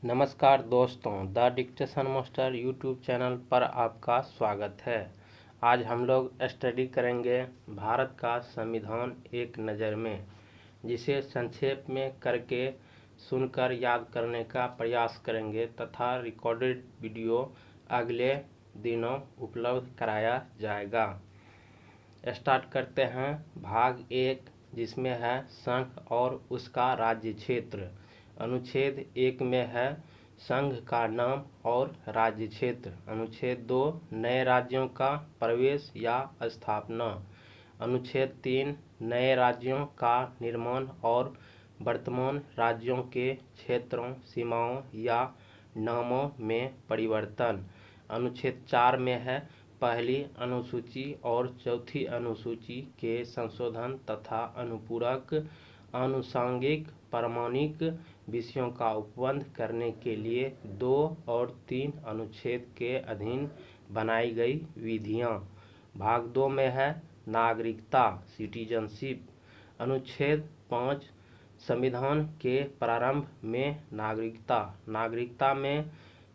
नमस्कार दोस्तों, the dictation master YouTube channel पर आपका स्वागत है। आज हम लोग स्टडी करेंगे भारत का संविधान एक नज़र में, जिसे संक्षेप में करके सुनकर याद करने का प्रयास करेंगे तथा रिकॉर्डेड वीडियो अगले दिनों उपलब्ध कराया जाएगा। स्टार्ट करते हैं भाग 1, जिसमें है संघ और उसका राज्य क्षेत्र। अनुच्छेद 1 में है संघ का नाम और राज्य क्षेत्र। अनुच्छेद 2 नए राज्यों का प्रवेश या स्थापना। अनुच्छेद 3 नए राज्यों का निर्माण और वर्तमान राज्यों के क्षेत्रों, सीमाओं या नामों में परिवर्तन। अनुच्छेद 4 में है पहली अनुसूची और चौथी अनुसूची के संशोधन तथा अनुपूरक आनुषंगिक प्रामाणिक विषयों का उपबंध करने के लिए 2 और 3 अनुच्छेद के अधीन बनाई गई विधियां। भाग 2 में है नागरिकता, सिटीजनशिप। अनुच्छेद 5 संविधान के प्रारंभ में नागरिकता में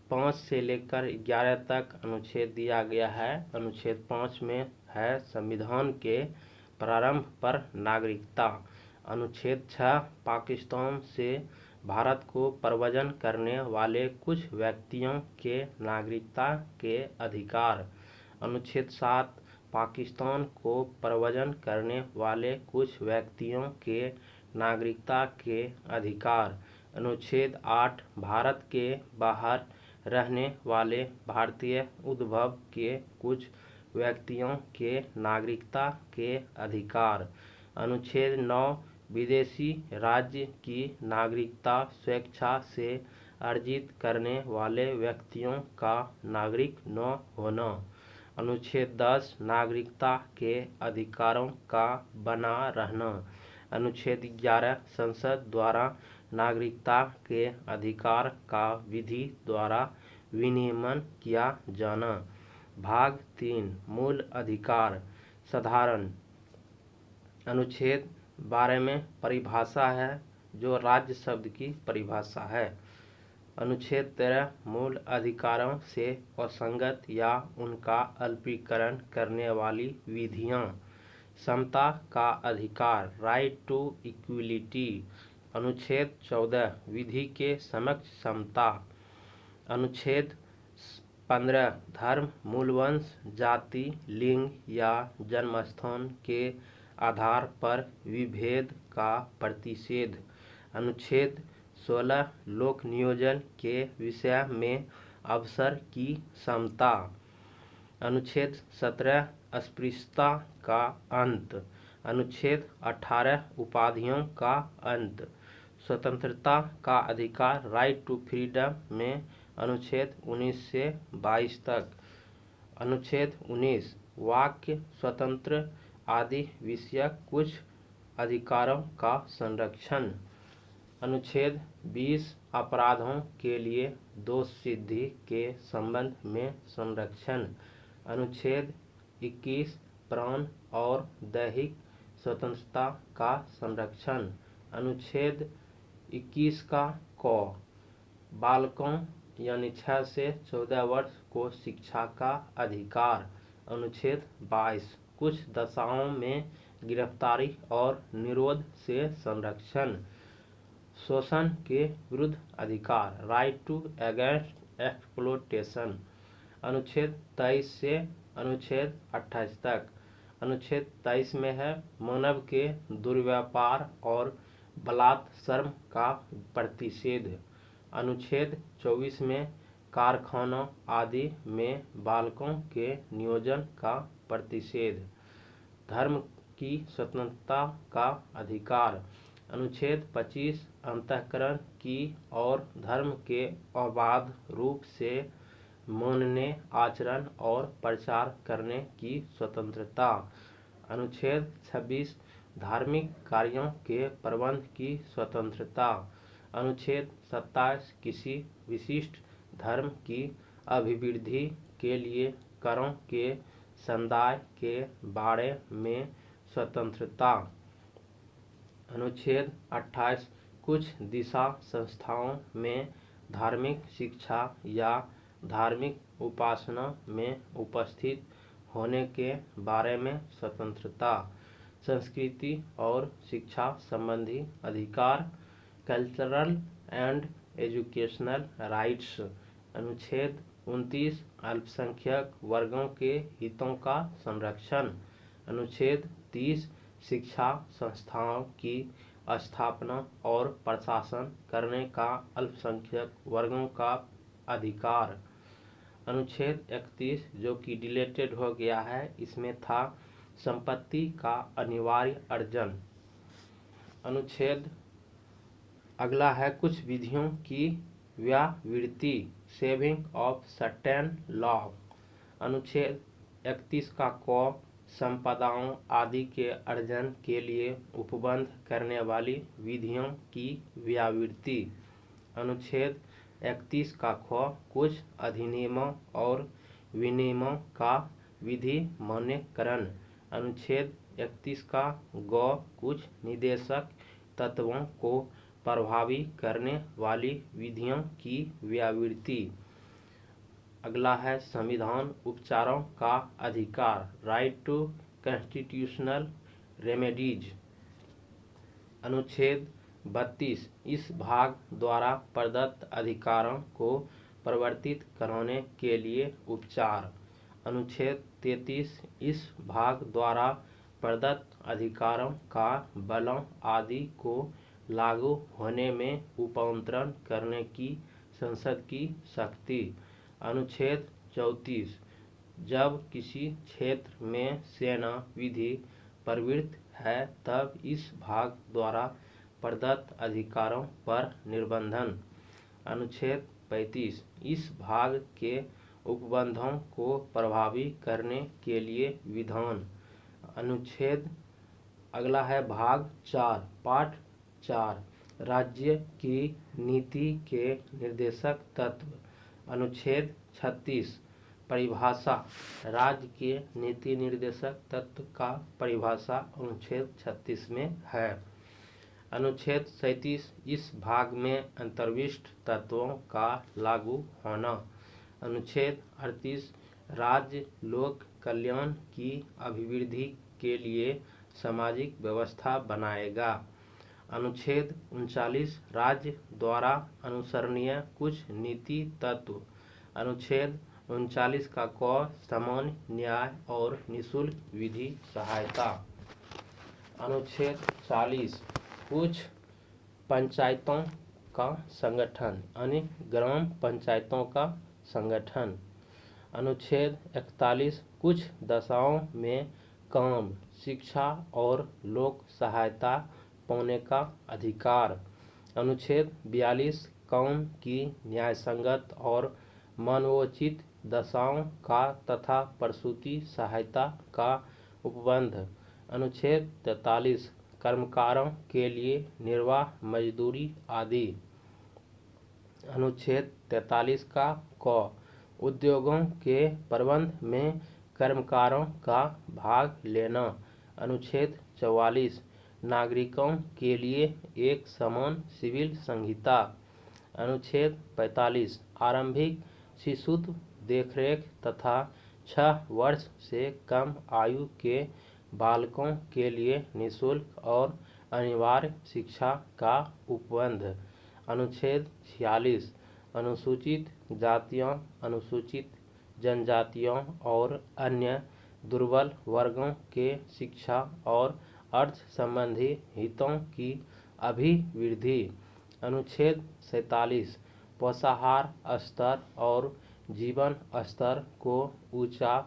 5 से लेकर 11 तक अनुच्छेद दिया गया है। अनुच्छेद 5 में है संविधान के प्रारंभ पर नागरिकता। अनुच्छेद 6 पाकिस्तान से भारत को प्रव्रजन करने वाले कुछ व्यक्तियों के नागरिकता के अधिकार। अनुच्छेद 7 पाकिस्तान को प्रव्रजन करने वाले कुछ व्यक्तियों के नागरिकता के अधिकार। अनुच्छेद 8 भारत के बाहर रहने वाले भारतीय उद्भव के कुछ व्यक्तियों के नागरिकता के अधिकार। अनुच्छेद 9 विदेशी राज्य की नागरिकता स्वेच्छा से अर्जित करने वाले व्यक्तियों का नागरिक न होना। अनुच्छेद 10 नागरिकता के अधिकारों का बना रहना। अनुच्छेद 11 संसद द्वारा नागरिकता के अधिकार का विधि द्वारा विनियमन किया जाना। भाग 3 मूल अधिकार साधारण। अनुच्छेद 12 में परिभाषा है, जो राज्य शब्द की परिभाषा है। अनुच्छेद 13 मूल अधिकारों से असंगत या उनका अल्पीकरण करने वाली विधियां। समता का अधिकार, राइट टू इक्वलिटी। अनुच्छेद 14 विधि के समक्ष समता। अनुच्छेद 15 धर्म, मूलवंश, जाति, लिंग या जन्मस्थान के आधार पर विभेद का प्रतिषेध। अनुच्छेद 16 लोक नियोजन के विषय में अवसर की समता। अनुच्छेद 17 अस्पृश्यता का अंत। अनुच्छेद 18 उपाधियों का अंत। स्वतंत्रता का अधिकार, राइट टू फ्रीडम में अनुच्छेद 19 से 22 तक। अनुच्छेद 19 वाक्य स्वतंत्र आदि विषयक कुछ अधिकारों का संरक्षण। अनुच्छेद 20 अपराधों के लिए दोष सिद्धि के संबंध में संरक्षण। अनुच्छेद 21 प्राण और दैहिक स्वतंत्रता का संरक्षण। अनुच्छेद 21 का क बालकों यानी 6 से 14 वर्ष को शिक्षा का अधिकार। अनुच्छेद 22 कुछ दशाओं में गिरफ्तारी और निरोध से संरक्षण। शोषण के विरुद्ध अधिकार, राइट टू अगेंस्ट एक्सप्लोइटेशन। अनुच्छेद 23 से अनुच्छेद 28 तक। अनुच्छेद 23 में है मानव के दुर्व्यापार और बलात्सर्म का प्रतिषेध। अनुच्छेद 24 में कारखानों आदि में बालकों के नियोजन का प्रतिषेध। धर्म की स्वतंत्रता का अधिकार। अनुच्छेद 25 अंतःकरण की और धर्म के अबाध रूप से मानने, आचरण और प्रचार करने की स्वतंत्रता। अनुच्छेद 26 धार्मिक कार्यों के प्रबंध की स्वतंत्रता। अनुच्छेद 27 किसी विशिष्ट धर्म की अभिवृद्धि के लिए करों के संदाय के बारे में स्वतंत्रता। अनुच्छेद 28 कुछ दिशा संस्थाओं में धार्मिक शिक्षा या धार्मिक उपासना में उपस्थित होने के बारे में स्वतंत्रता, संस्कृति और शिक्षा संबंधी अधिकार, कल्चरल एंड एजुकेशनल राइट्स। अनुच्छेद 29 अल्पसंख्यक वर्गों के हितों का संरक्षण। अनुच्छेद 30 शिक्षा संस्थाओं की स्थापना और प्रशासन करने का अल्पसंख्यक वर्गों का अधिकार। अनुच्छेद 31 जो कि डिलीटेड हो गया है, इसमें था संपत्ति का अनिवार्य अर्जन। अनुच्छेद अगला है कुछ विधियों की व्यावृत्ति, सेविंग ऑफ सर्टेन लॉ। अनुच्छेद 31 का क संपदाओं आदि के अर्जन के लिए उपबंध करने वाली विधियों की व्यावृत्ति। अनुच्छेद 31 का ख कुछ अधिनियमों और विनियमों का विधि मान्यकरण। अनुच्छेद 31 का ग कुछ निदेशक तत्वों को प्रभावी करने वाली विधियों की व्यावृत्ति। अगला है संविधान उपचारों का अधिकार, राइट टू कॉन्स्टिट्यूशनल रेमेडीज। अनुच्छेद 32 इस भाग द्वारा प्रदत्त अधिकारों को परिवर्तित कराने के लिए उपचार। अनुच्छेद 33 इस भाग द्वारा प्रदत्त अधिकारों का बलों आदि को लागू होने में उपमंत्रण करने की संसद की शक्ति। अनुच्छेद 34 जब किसी क्षेत्र में सेना विधि प्रवृत्त है तब इस भाग द्वारा प्रदत्त अधिकारों पर निर्बंधन। अनुच्छेद 35 इस भाग के उपबंधों को प्रभावी करने के लिए विधान। अनुच्छेद अगला है भाग 4 पार्ट 4 राज्य की नीति के निर्देशक तत्व। अनुच्छेद 36 परिभाषा, राज्य के नीति निर्देशक तत्व का परिभाषा अनुच्छेद 36 में है। अनुच्छेद 37 इस भाग में अंतर्विष्ट तत्वों का लागू होना। अनुच्छेद 38 राज्य लोक कल्याण की अभिवृद्धि के लिए सामाजिक व्यवस्था बनाएगा। अनुच्छेद 39 राज्य द्वारा अनुसरणीय कुछ नीति तत्व। अनुच्छेद 39 का क सामान्य न्याय और निःशुल्क विधि सहायता। अनुच्छेद 40 कुछ पंचायतों का संगठन यानी ग्राम पंचायतों का संगठन। अनुच्छेद 41 कुछ दशाओं में काम, शिक्षा और लोक सहायता पाने का अधिकार। अनुच्छेद 42 काम की न्यायसंगत और मानवोचित दशाओं का तथा प्रसूति सहायता का उपबंध। अनुच्छेद 43 कर्मकारों के लिए निर्वाह मजदूरी आदि। अनुच्छेद 43 का क उद्योगों के प्रबंध में कर्मकारों का भाग लेना। अनुच्छेद 44 नागरिकों के लिए एक समान सिविल संहिता। अनुच्छेद 45 आरंभिक शिशुत्व देखरेख तथा 6 वर्ष से कम आयु के बालकों के लिए निःशुल्क और अनिवार्य शिक्षा का उपबंध। अनुच्छेद 46 अनुसूचित जातियों, अनुसूचित जनजातियों और अन्य दुर्बल वर्गों के शिक्षा और अर्थ संबंधी हितों की अभिवृद्धि। अनुच्छेद 47 पोषाहार स्तर और जीवन स्तर को ऊंचा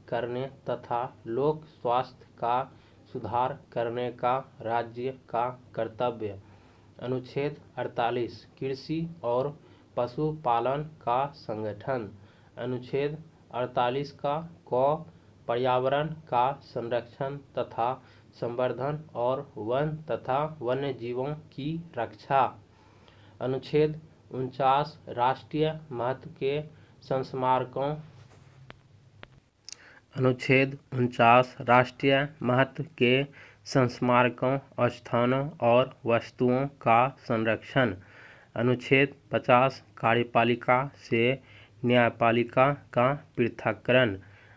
करने तथा लोक स्वास्थ्य का सुधार करने का राज्य का कर्तव्य। अनुच्छेद 48 कृषि और पशुपालन का संगठन। अनुच्छेद 48 का क पर्यावरण का संरक्षण तथा संवर्धन और वन तथा वन्य जीवों की रक्षा। अनुच्छेद 49 राष्ट्रीय महत्व के संस्मारकों। अनुच्छेद 49 राष्ट्रीय महत्व के संस्मारकों, स्थानों और वस्तुओं का संरक्षण। अनुच्छेद 50 कार्यपालिका से न्यायपालिका का पृथक्करण।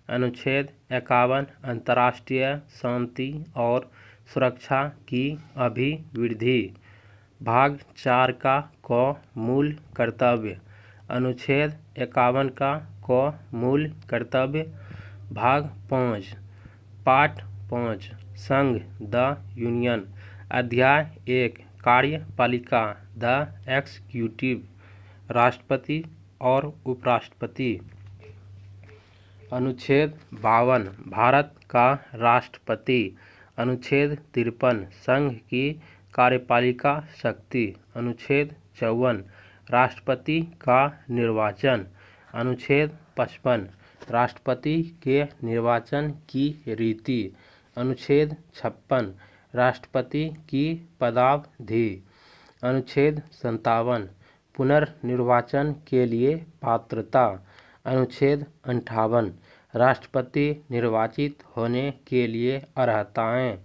अनुच्छेद 51 अंतर्राष्ट्रीय शांति और सुरक्षा की अभिवृद्धि। भाग 4 का क मूल कर्तव्य। अनुच्छेद 51 का क मूल कर्तव्य। भाग 5 पाठ 5 संघ द यूनियन। अध्याय 1 कार्यपालिका द एग्जीक्यूटिव, राष्ट्रपति और उपराष्ट्रपति। अनुच्छेद 52 भारत का राष्ट्रपति। अनुच्छेद 53 संघ की कार्यपालिका शक्ति। अनुच्छेद 54 राष्ट्रपति का निर्वाचन। अनुच्छेद 55 राष्ट्रपति के निर्वाचन की रीति। अनुच्छेद 56 राष्ट्रपति की पदावधि। अनुच्छेद 57 पुनर्निर्वाचन के लिए पात्रता। अनुच्छेद 58 राष्ट्रपति निर्वाचित होने के लिए अर्हताएं।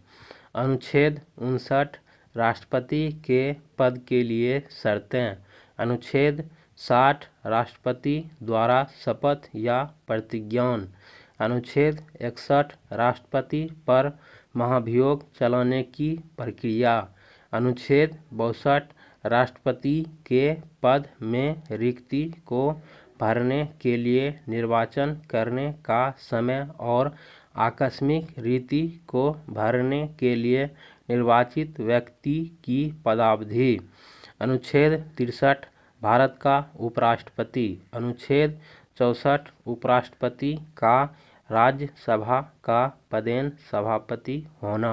अनुच्छेद 59 राष्ट्रपति के पद के लिए शर्तें। अनुच्छेद 60 राष्ट्रपति द्वारा शपथ या प्रतिज्ञान। अनुच्छेद 61 राष्ट्रपति पर महाभियोग चलाने की प्रक्रिया। अनुच्छेद 62 राष्ट्रपति के पद में रिक्ति को भरने के लिए निर्वाचन करने का समय और आकस्मिक रीति को भरने के लिए निर्वाचित व्यक्ति की पदावधि। अनुच्छेद 63 भारत का उपराष्ट्रपति। अनुच्छेद 64 उपराष्ट्रपति का राज्यसभा का पदेन सभापति होना।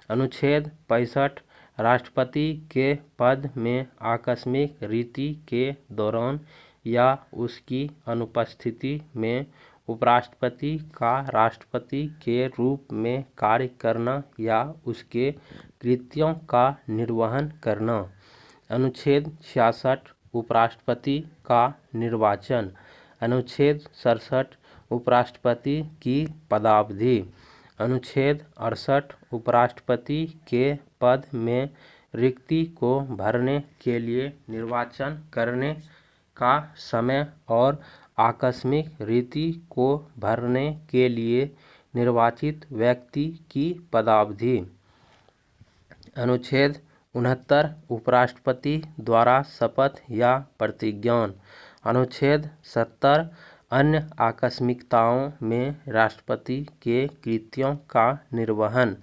अनुच्छेद 65 राष्ट्रपति के पद में आकस्मिक रीति के दौरान या उसकी अनुपस्थिति में उपराष्ट्रपति का राष्ट्रपति के रूप में कार्य करना या उसके कृत्यों का निर्वहन करना। अनुच्छेद 66 उपराष्ट्रपति का निर्वाचन। अनुच्छेद 67 उपराष्ट्रपति की पदावधि। अनुच्छेद 68 उपराष्ट्रपति के पद में रिक्ति को भरने के लिए निर्वाचन करने का समय और आकस्मिक रीति को भरने के लिए निर्वाचित व्यक्ति की पदावधि। अनुच्छेद 69 उपराष्ट्रपति द्वारा शपथ या प्रतिज्ञान। अनुच्छेद 70 अन्य आकस्मिकताओं में राष्ट्रपति के कृत्यों का निर्वहन।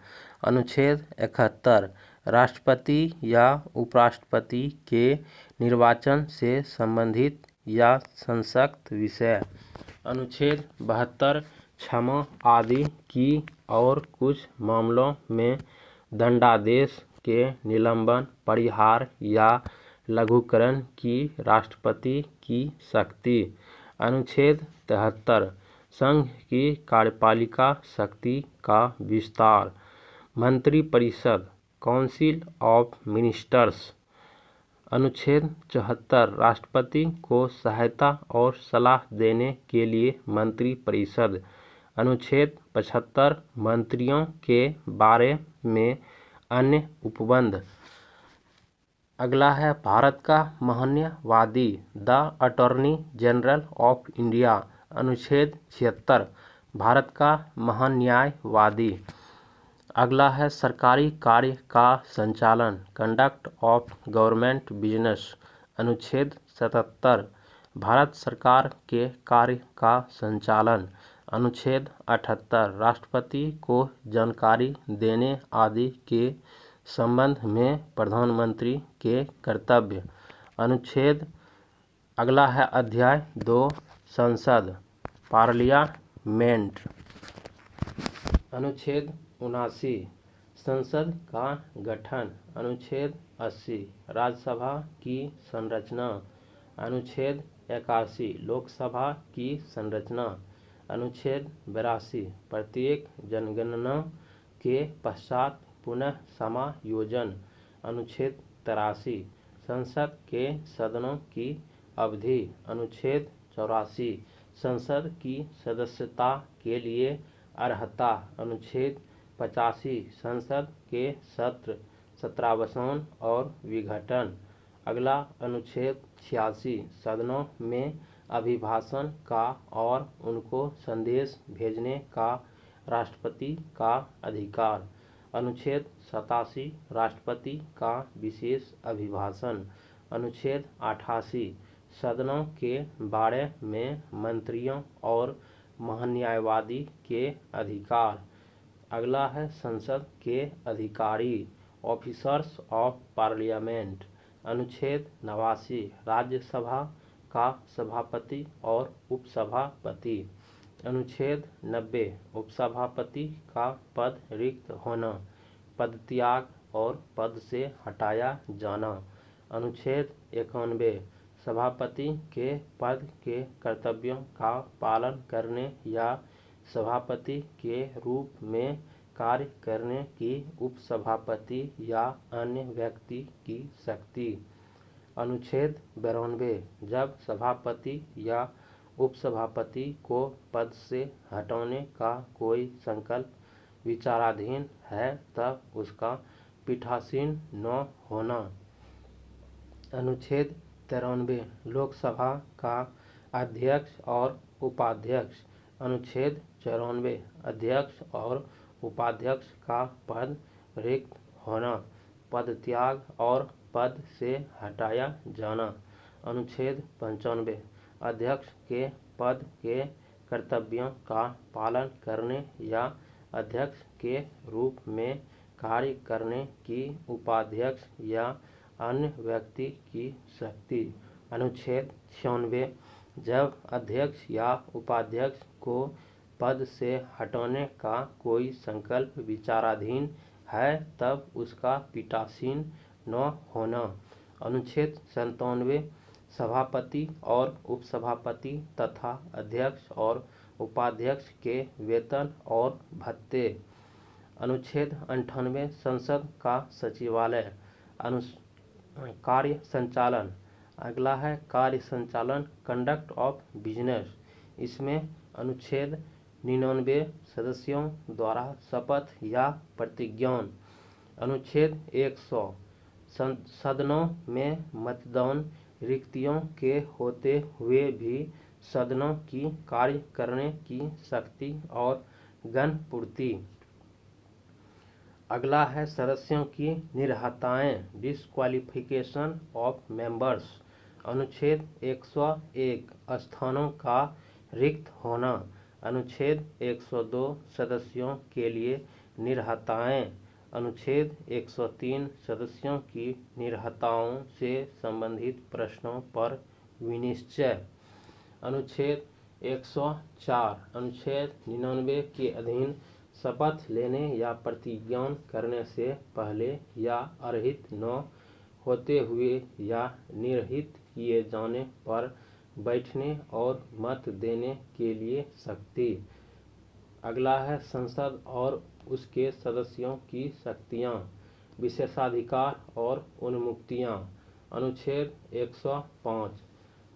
अनुच्छेद 71 राष्ट्रपति या उपराष्ट्रपति के निर्वाचन से संबंधित या संसक्त विषय। अनुच्छेद 72 क्षमा आदि की और कुछ मामलों में दंडादेश के निलंबन, परिहार या लघुकरण की राष्ट्रपति की शक्ति। अनुच्छेद 73 संघ की कार्यपालिका शक्ति का विस्तार। मंत्रिपरिषद, काउंसिल ऑफ मिनिस्टर्स। अनुच्छेद 74 राष्ट्रपति को सहायता और सलाह देने के लिए मंत्रिपरिषद। अनुच्छेद 75 मंत्रियों के बारे में अन्य उपबंध। अगला है भारत का महान्यायवादी, the attorney general of India. अनुच्छेद 76 भारत का महान्यायवादी। अगला है सरकारी कार्य का संचालन, कंडक्ट ऑफ गवर्नमेंट बिजनेस। अनुच्छेद 77 भारत सरकार के कार्य का संचालन। अनुच्छेद 78 राष्ट्रपति को जानकारी देने आदि के संबंध में प्रधानमंत्री के कर्तव्य। अनुच्छेद अगला है अध्याय 2 संसद, पार्लियामेंट। अनुच्छेद 79 संसद का गठन। अनुच्छेद 80 राज्यसभा की संरचना। अनुच्छेद 81 लोकसभा की संरचना। अनुच्छेद 82 प्रत्येक जनगणना के पश्चात पुनः समायोजन। अनुच्छेद 83 संसद के सदनों की अवधि। अनुच्छेद 84 संसद की सदस्यता के लिए अर्हता। अनुच्छेद 85 संसद के सत्र, सत्रावसान और विघटन। अगला अनुच्छेद 86 सदनों में अभिभाषण का और उनको संदेश भेजने का राष्ट्रपति का अधिकार। अनुच्छेद 87 राष्ट्रपति का विशेष अभिभाषण। अनुच्छेद 88 सदनों के बारे में मंत्रियों और महान्यायवादी के अधिकार। अगला है संसद के अधिकारी, ऑफिसर्स ऑफ पार्लियामेंट। अनुच्छेद 89 राज्यसभा का सभापति और उपसभापति। अनुच्छेद 90 उपसभापति का पद रिक्त होना, पदत्याग और पद से हटाया जाना। अनुच्छेद 91 सभापति के पद के कर्तव्यों का पालन करने या सभापति के रूप में कार्य करने की उपसभापति या अन्य व्यक्ति की शक्ति। अनुच्छेद 92 जब सभापति या उपसभापति को पद से हटाने का कोई संकल्प विचाराधीन है तब उसका पीठासीन न होना। अनुच्छेद 93 लोकसभा का अध्यक्ष और उपाध्यक्ष। अनुच्छेद 94 अध्यक्ष और उपाध्यक्ष का पद रिक्त होना, पदत्याग और पद से हटाया जाना। अनुच्छेद 95 अध्यक्ष के पद के कर्तव्यों का पालन करने या अध्यक्ष के रूप में कार्य करने की उपाध्यक्ष या अन्य व्यक्ति की शक्ति। अनुच्छेद 96 जब अध्यक्ष या उपाध्यक्ष को पद से हटाने का कोई संकल्प विचाराधीन है तब उसका पीठासीन न होना। अनुच्छेद 97 सभापति और उपसभापति तथा अध्यक्ष और उपाध्यक्ष के वेतन और भत्ते। अनुच्छेद 98 संसद का सचिवालय। कार्य संचालन। अगला है कार्य संचालन, कंडक्ट ऑफ बिजनेस। इसमें अनुच्छेद 99 सदस्यों द्वारा शपथ या प्रतिज्ञान। अनुच्छेद 100 सदनों में मतदान, रिक्तियों के होते हुए भी सदनों की कार्य करने की शक्ति और गणपूर्ति। अगला है सदस्यों की निरहताएँ, डिस्क्वालिफिकेशन ऑफ मेंबर्स। अनुच्छेद 101 स्थानों का रिक्त होना। अनुच्छेद 102 सदस्यों के लिए निरहताएँ। अनुच्छेद 103 सदस्यों की निरहताओं से संबंधित प्रश्नों पर विनिश्चय। अनुच्छेद 104 अनुच्छेद 99 के अधीन शपथ लेने या प्रतिज्ञा करने से पहले या अर्हित न होते हुए या निर्हित किए जाने पर बैठने और मत देने के लिए शक्ति। अगला है संसद और उसके सदस्यों की शक्तियाँ, विशेषाधिकार और उन्मुक्तियाँ। अनुच्छेद 105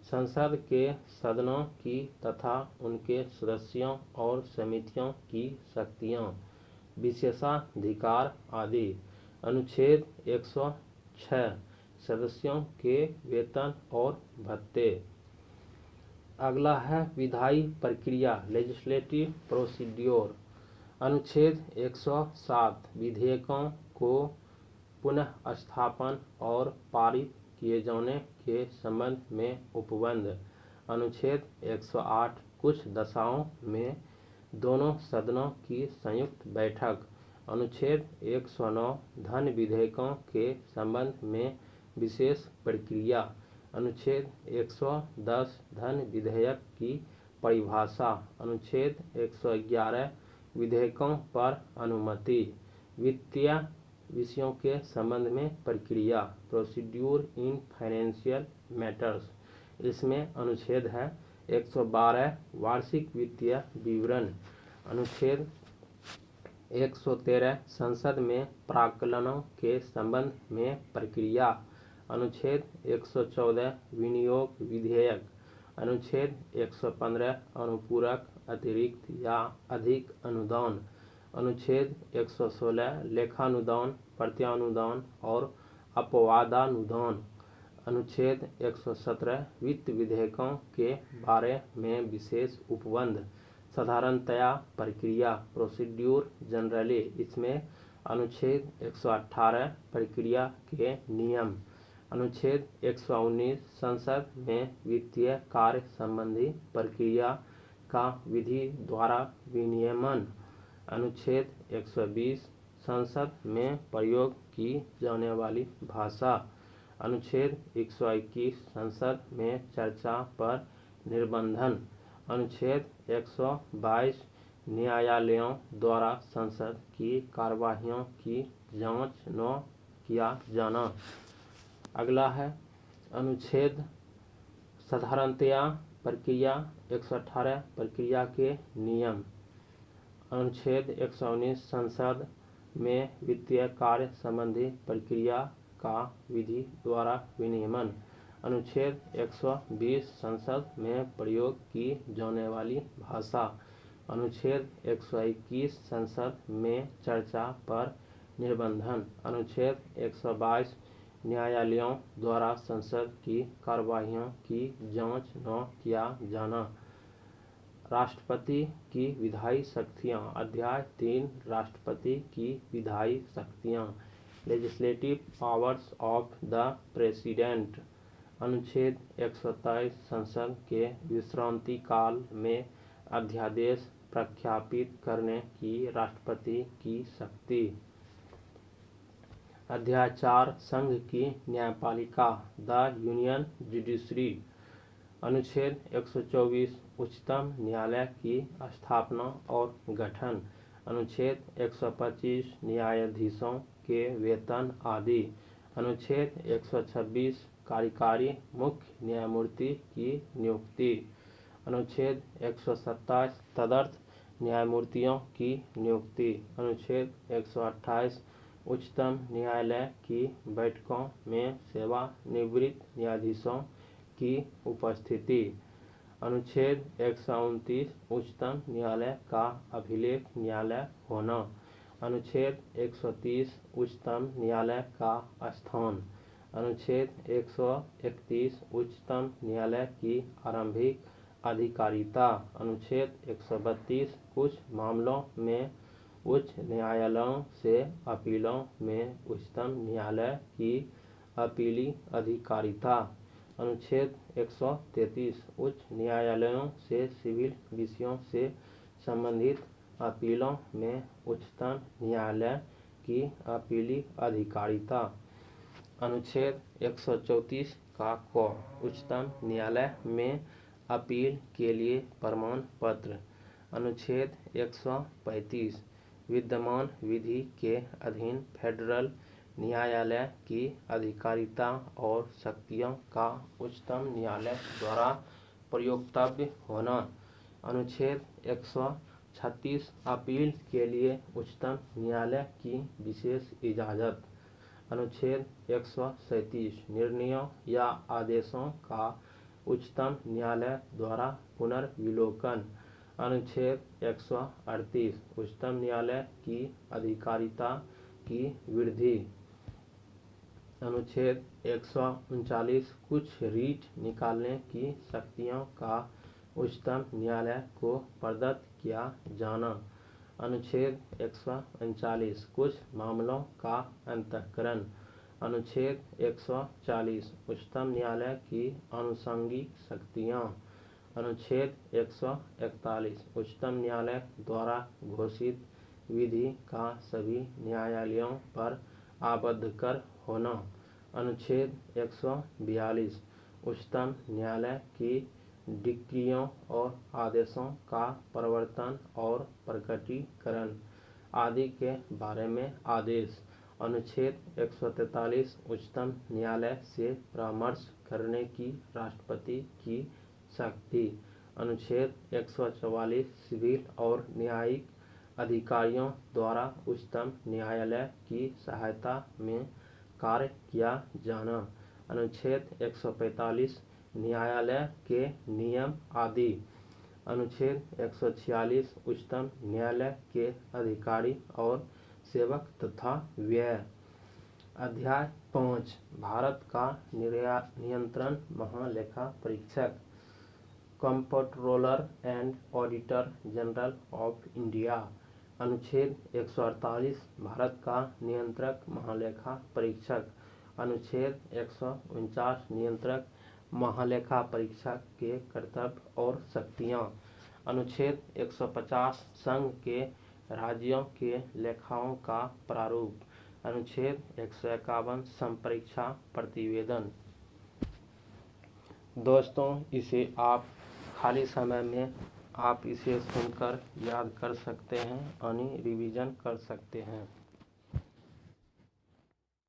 संसद के सदनों की तथा उनके सदस्यों और समितियों की शक्तियाँ, विशेषाधिकार आदि। अनुच्छेद 106 सदस्यों के वेतन और भत्ते। अगला है विधायी प्रक्रिया, लेजिस्लेटिव प्रोसीड्योर। अनुच्छेद 107 विधेयकों को पुनः स्थापन और पारित किए जाने के संबंध में उपबंध। अनुच्छेद 108 कुछ दशाओं में दोनों सदनों की संयुक्त बैठक। अनुच्छेद 109 धन विधेयकों के संबंध में विशेष प्रक्रिया। अनुच्छेद 110 धन विधेयक की परिभाषा। अनुच्छेद 111 विधेयकों पर अनुमति। वित्तीय विषयों के संबंध में प्रक्रिया, प्रोसीड्यूर इन फाइनेंशियल मैटर्स। इसमें अनुच्छेद है 112 वार्षिक वित्तीय विवरण। अनुच्छेद 113 संसद में प्राक्कलनों के संबंध में प्रक्रिया। अनुच्छेद 114 विनियोग विधेयक। अनुच्छेद 115 अनुपूरक, अतिरिक्त या अधिक अनुदान। अनुच्छेद 116 लेखानुदान, प्रत्यानुदान और अपवादानुदान। अनुच्छेद 117 वित्त विधेयकों के बारे में विशेष उपबंध। साधारणतया प्रक्रिया प्रोसीड्यूर जनरली। इसमें अनुच्छेद 118 प्रक्रिया के नियम। अनुच्छेद 119 संसद में वित्तीय कार्य संबंधी प्रक्रिया का विधि द्वारा विनियमन। अनुच्छेद 120 संसद में प्रयोग की जाने वाली भाषा। अनुच्छेद 121 संसद में चर्चा पर निर्बंधन। अनुच्छेद 122 न्यायालयों द्वारा संसद की कार्यवाहियों की जांच न किया जाना। अगला है अनुच्छेद साधारणतया प्रक्रिया 118 प्रक्रिया के नियम। अनुच्छेद 119 संसद में वित्तीय कार्य संबंधी प्रक्रिया का विधि द्वारा विनियमन। अनुच्छेद 120 संसद में प्रयोग की जाने वाली भाषा। अनुच्छेद 121 संसद में चर्चा पर निर्बंधन। अनुच्छेद 122 न्यायालयों द्वारा संसद की कार्यवाहियों की जांच न किया जाना। राष्ट्रपति की विधायी शक्तियाँ। अध्याय 3 राष्ट्रपति की विधायी शक्तियाँ। Legislative powers of the president. अनुच्छेद 123 संसद के विश्रांति काल में अध्यादेश प्रख्यापित करने की राष्ट्रपति की शक्ति। अध्याय 4 संघ की न्यायपालिका। The union judiciary. अनुच्छेद 124 उच्चतम न्यायालय की स्थापना और गठन। अनुच्छेद 125 न्यायाधीशों के वेतन आदि। अनुच्छेद 126 कार्यकारी मुख्य न्यायमूर्ति की नियुक्ति। अनुच्छेद 127 तदर्थ न्यायमूर्तियों की नियुक्ति। अनुच्छेद 128 उच्चतम न्यायालय की बैठकों में सेवानिवृत्त न्यायाधीशों की उपस्थिति। अनुच्छेद 129 उच्चतम न्यायालय का अभिलेख न्यायालय होना। अनुच्छेद 130 उच्चतम न्यायालय का स्थान। अनुच्छेद 131 उच्चतम न्यायालय की आरंभिक अधिकारिता। अनुच्छेद 132 कुछ मामलों में उच्च न्यायालयों से अपीलों में उच्चतम न्यायालय की अपीली अधिकारिता। अनुच्छेद 133 उच्च न्यायालयों से सिविल विषयों से संबंधित अपीलों में उच्चतम न्यायालय की अपीली अधिकारिता। अनुच्छेद 134 का क उच्चतम न्यायालय में अपील के लिए प्रमाण पत्र। अनुच्छेद 135 विद्यमान विधि के अधीन फेडरल न्यायालय की अधिकारिता और शक्तियों का उच्चतम न्यायालय द्वारा प्रयोक्तव्य होना। अनुच्छेद 136 अपील के लिए उच्चतम न्यायालय की विशेष इजाज़त। अनुच्छेद 137 निर्णयों या आदेशों का उच्चतम न्यायालय द्वारा पुनर्विलोकन। अनुच्छेद 138 उच्चतम न्यायालय की अधिकारिता की वृद्धि। अनुच्छेद 139 कुछ रीट निकालने की शक्तियों का उच्चतम न्यायालय को प्रदत्त किया जाना। अनुच्छेद 139 कुछ मामलों का अंतःकरण। अनुच्छेद 140 उच्चतम न्यायालय की आनुषंगिक शक्तियाँ। अनुच्छेद 141 उच्चतम न्यायालय द्वारा घोषित विधि का सभी न्यायालयों पर आबद्धकर होना। अनुच्छेद 142 उच्चतम न्यायालय की डिक्रियों और आदेशों का प्रवर्तन और प्रकटीकरण आदि के बारे में आदेश। अनुच्छेद 143 उच्चतम न्यायालय से परामर्श करने की राष्ट्रपति की शक्ति। अनुच्छेद 144 सिविल और न्यायिक अधिकारियों द्वारा उच्चतम न्यायालय की सहायता में कार्य किया जाना। अनुच्छेद 145 न्यायालय के नियम आदि। अनुच्छेद 146 उच्चतम न्यायालय के अधिकारी और सेवक तथा व्यय। अध्याय 5 भारत का नियंत्रण महालेखा परीक्षक comptroller and auditor general of India. अनुच्छेद 148 भारत का नियंत्रक महालेखा परीक्षक। अनुच्छेद 149 नियंत्रक महालेखा परीक्षक के कर्तव्य और शक्तियाँ। अनुच्छेद 150 संघ के राज्यों के लेखाओं का प्रारूप। अनुच्छेद 151 संपरीक्षा प्रतिवेदन। दोस्तों, इसे आप खाली समय में आप इसे सुनकर याद कर सकते हैं, यानी रिवीजन कर सकते हैं।